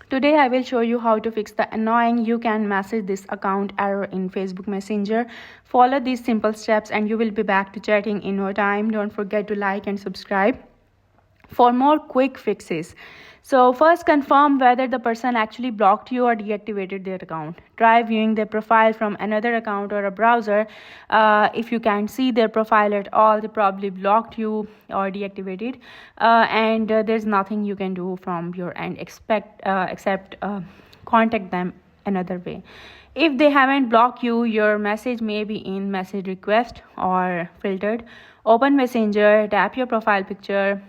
Today I will show you how to fix the annoying you can message this account error in Facebook Messenger. Follow these simple steps and you will be back to chatting in no time. Don't forget to like and subscribe for more quick fixes. So first, confirm whether the person actually blocked you or deactivated their account. Try viewing their profile from another account or a browser. If you can't see their profile at all, they probably blocked you or deactivated, and there's nothing you can do from your end except contact them another way. If they haven't blocked you, your message may be in message request or filtered. Open Messenger, tap your profile picture,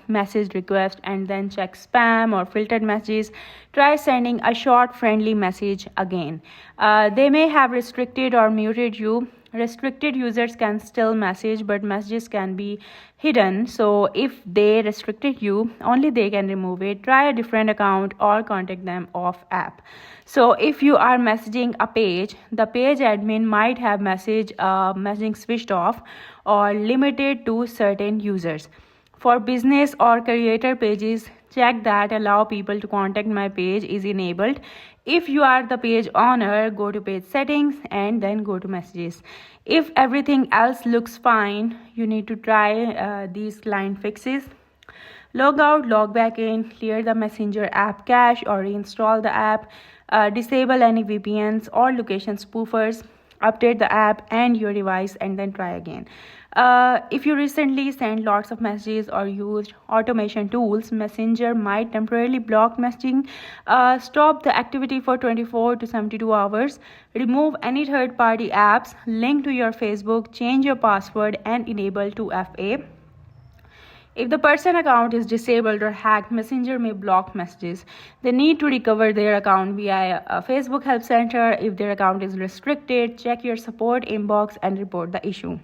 message request, and then check spam or filtered messages. Try sending a short friendly message again. They may have restricted or muted you. Restricted users can still message, but messages can be hidden. So if they restricted you, only they can remove it. Try a different account or contact them off app. So if you are messaging a page, the page admin might have messaging switched off or limited to certain users. For business or creator pages, check that allow people to contact my page is enabled. If you are the page owner, go to page settings and then go to messages. If everything else looks fine, you need to try these client fixes. Log out, log back in, clear the Messenger app cache or reinstall the app, disable any VPNs or location spoofers, update the app and your device, and then try again. If you recently sent lots of messages or used automation tools, Messenger might temporarily block messaging. Stop the activity for 24 to 72 hours. Remove any third-party apps linked to your Facebook, change your password and enable 2FA. If the person account is disabled or hacked, Messenger may block messages. They need to recover their account via a Facebook help center. If their account is restricted, check your support inbox and report the issue.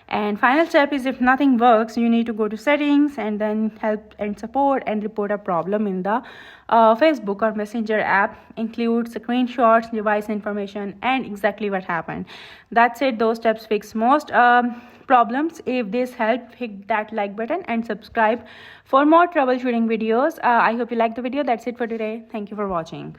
And final step is, if nothing works, you need to go to settings and then help and support and report a problem in the Facebook or Messenger app. Include screenshots, device information, and exactly what happened. That's it. Those steps fix most problems. If this helped, hit that like button and subscribe for more troubleshooting videos. I hope you liked the video. That's it for today. Thank you for watching.